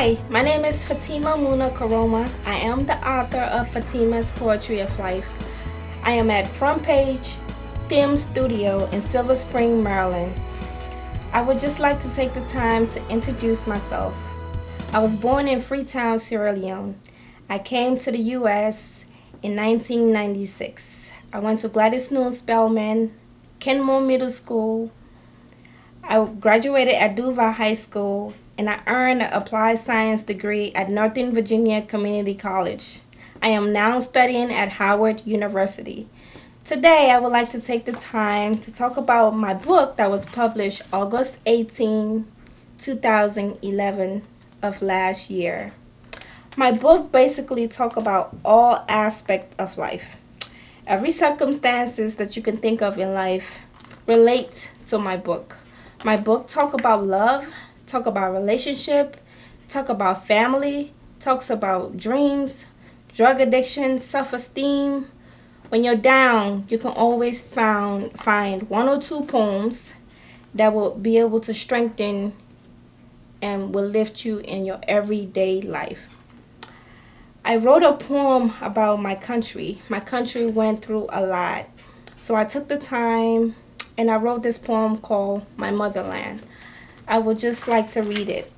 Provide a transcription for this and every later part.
Hi, my name is Fatima Muna Karoma. I am the author of Fatima'S Poetry of Life. I am at Front Page Film Studio in Silver Spring, Maryland. I would just like to take the time to introduce myself. I was born in Freetown, Sierra Leone. I came to the U.S. in 1996. I went to Gladys Noon Spelman, Kenmore Middle School. I graduated at Duval High School, and I earned an applied science degree at Northern Virginia Community College. I am now studying at Howard University. Today, I would like to take the time to talk about my book that was published August 18, 2011 of last year. My book basically talks about all aspects of life. Every circumstances that you can think of in life relate to my book. My book talks about love, talk about relationship, talk about family, talks about dreams, drug addiction, self-esteem. When you're down, you can always find one or two poems that will be able to strengthen and will lift you in your everyday life. I wrote a poem about my country. My country went through a lot. So I took the time and I wrote this poem called My Motherland. I would just like to read it.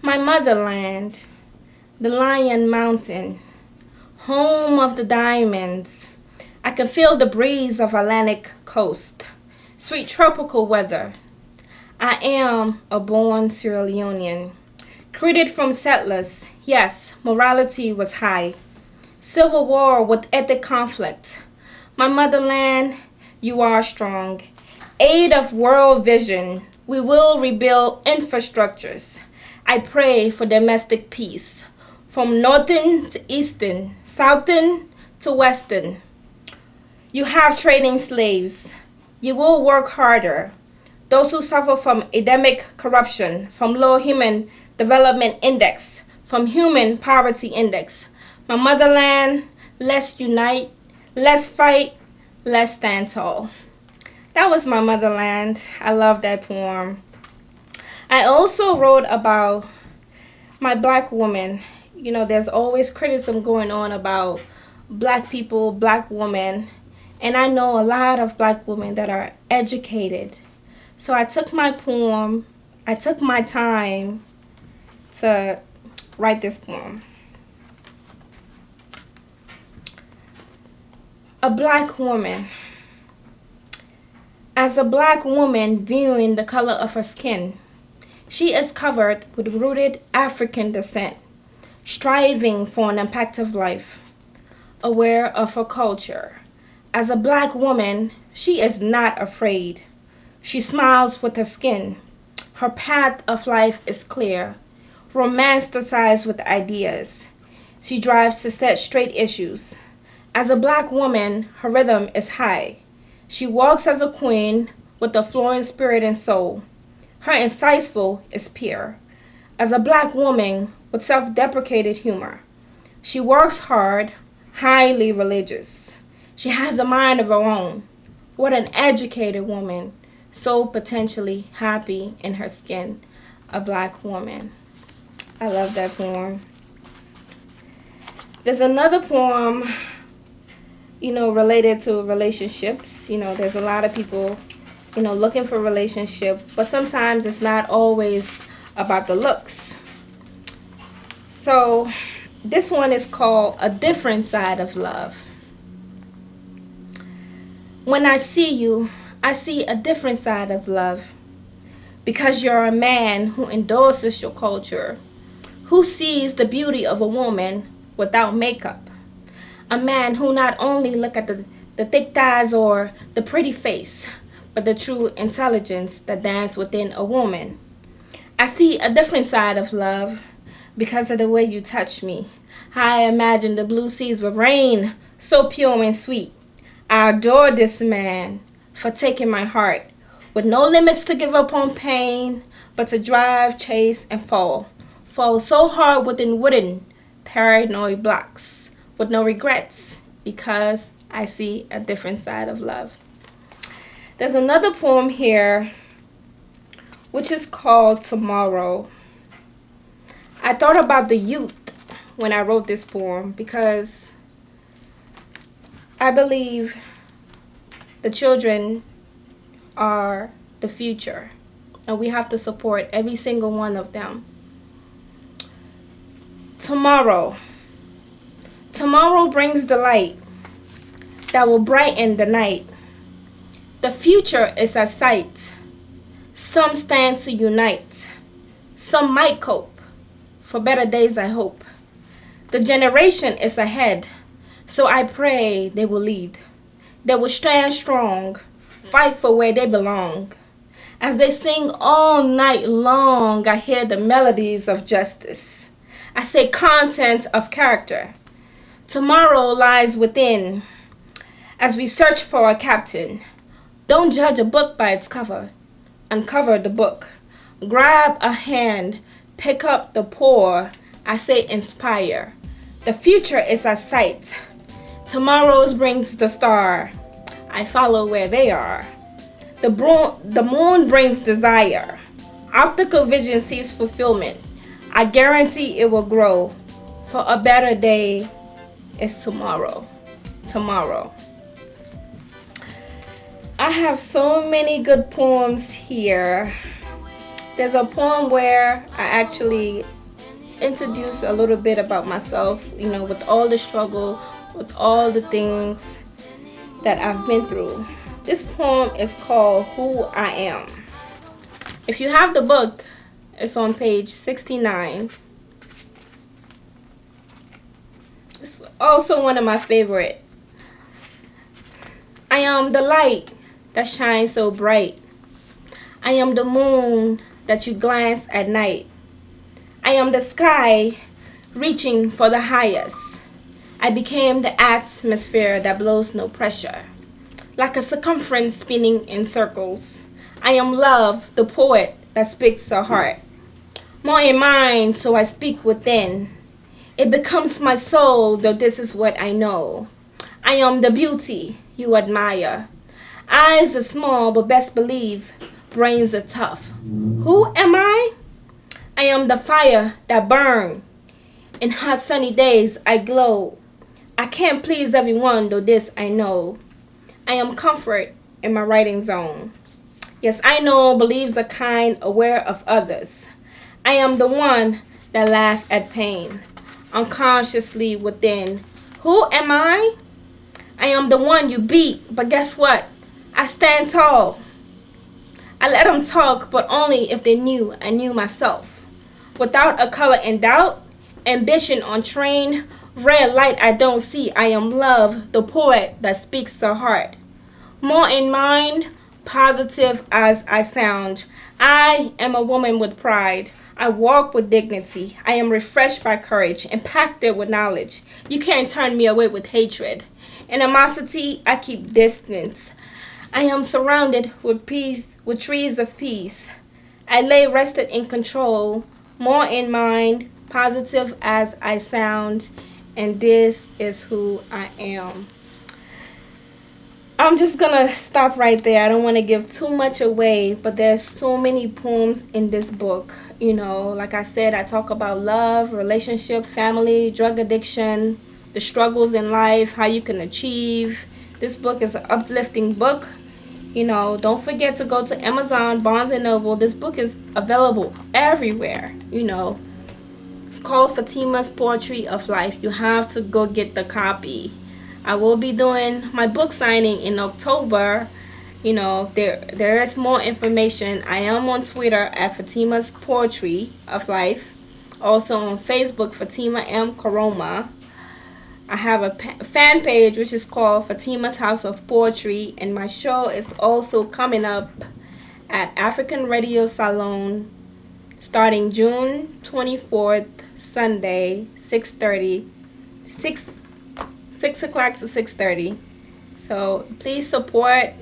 My motherland, the Lion Mountain, home of the diamonds. I can feel the breeze of Atlantic coast, sweet tropical weather. I am a born Sierra Leonean, created from settlers. Yes, morality was high. Civil war with ethnic conflict. My motherland, you are strong. Aid of world vision, we will rebuild infrastructures. I pray for domestic peace, from northern to eastern, southern to western. You have trading slaves. You will work harder. Those who suffer from endemic corruption, from low human development index, from human poverty index. My motherland, let's unite, let's fight, let's stand tall. That was My Motherland. I love that poem. I also wrote about my black woman. You know, there's always criticism going on about black people, black women. And I know a lot of black women that are educated. So I took my time to write this poem. A black woman. As a black woman viewing the color of her skin, she is covered with rooted African descent, striving for an impactful life, aware of her culture. As a black woman, she is not afraid. She smiles with her skin. Her path of life is clear, romanticized with ideas. She drives to set straight issues. As a black woman, her rhythm is high. She walks as a queen with a flowing spirit and soul. Her insightful is pure. As a black woman with self-deprecated humor. She works hard, highly religious. She has a mind of her own. What an educated woman, so potentially happy in her skin. A black woman. I love that poem. There's another poem related to relationships. There's a lot of people, looking for relationship, but sometimes it's not always about the looks. So this one is called A Different Side of Love. When I see you, I see a different side of love. Because you're a man who endorses your culture, who sees the beauty of a woman without makeup. A man who not only look at the thick thighs or the pretty face, but the true intelligence that dance within a woman. I see a different side of love because of the way you touch me. I imagine the blue seas with rain, so pure and sweet. I adore this man for taking my heart, with no limits to give up on pain, but to drive, chase, and fall. Fall so hard within wooden, paranoid blocks, with no regrets, because I see a different side of love. There's another poem here, which is called Tomorrow. I thought about the youth when I wrote this poem because I believe the children are the future, and we have to support every single one of them. Tomorrow. Tomorrow brings the light that will brighten the night. The future is at sight. Some stand to unite. Some might cope. For better days I hope. The generation is ahead, so I pray they will lead. They will stand strong, fight for where they belong. As they sing all night long, I hear the melodies of justice. I say content of character. Tomorrow lies within. As we search for a captain, don't judge a book by its cover. Uncover the book. Grab a hand, pick up the poor. I say inspire. The future is at sight. Tomorrow's brings the star. I follow where they are. The moon brings desire. Optical vision sees fulfillment. I guarantee it will grow. For a better day is tomorrow. Tomorrow. I have so many good poems here. There's a poem where I actually introduce a little bit about myself, with all the struggle, with all the things that I've been through. This poem is called Who I Am. If you have the book, it's on page 69. It's also one of my favorite. I am the light that shines so bright. I am the moon that you glance at night. I am the sky reaching for the highest. I became the atmosphere that blows no pressure. Like a circumference spinning in circles. I am love, the poet that speaks the heart. More in mind, so I speak within. It becomes my soul, though this is what I know. I am the beauty you admire. Eyes are small, but best believe brains are tough. Who am I? I am the fire that burns. In hot sunny days I glow. I can't please everyone, though this I know. I am comfort in my writing zone. Yes, I know believes are kind, aware of others. I am the one that laugh at pain, unconsciously within. Who am I? I am the one you beat, but guess what? I stand tall. I let them talk, but only if they knew I knew myself. Without a color in doubt, ambition on train, red light I don't see. I am love, the poet that speaks the heart. More in mind, positive as I sound. I am a woman with pride. I walk with dignity. I am refreshed by courage, impacted with knowledge. You can't turn me away with hatred. Animosity, I keep distance. I am surrounded with peace, with trees of peace. I lay rested in control, more in mind, positive as I sound, and this is who I am. I'm just gonna stop right there. I don't want to give too much away, but there's so many poems in this book. Like I said, I talk about love, relationship, family, drug addiction, the struggles in life, how you can achieve. This book is an uplifting book. Don't forget to go to Amazon, Barnes & Noble. This book is available everywhere. It's called Fatima'S Poetry of Life. You have to go get the copy. I will be doing my book signing in October. There is more information. I am on Twitter at Fatima'S Poetry of Life. Also on Facebook, Fatima M. Karoma. I have a fan page which is called Fatima's House of Poetry, and my show is also coming up at African Radio Salon starting June 24th, Sunday, 6:30, 6 o'clock to 6:30. So please support.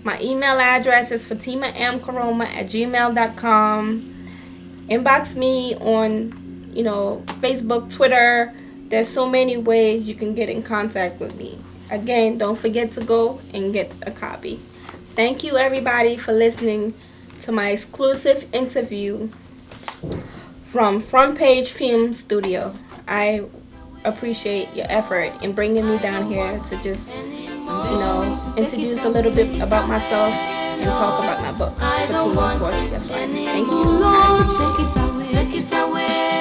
My email address is fatimamkaroma@gmail.com. Inbox me on, Facebook, Twitter. There's so many ways you can get in contact with me. Again, don't forget to go and get a copy. Thank you, everybody, for listening to my exclusive interview from Front Page Film Studio. I appreciate your effort in bringing me down here to just, introduce a little bit about myself and talk about my book, Fatima'S Poetry of Life. Thank you. I appreciate it. Take it away.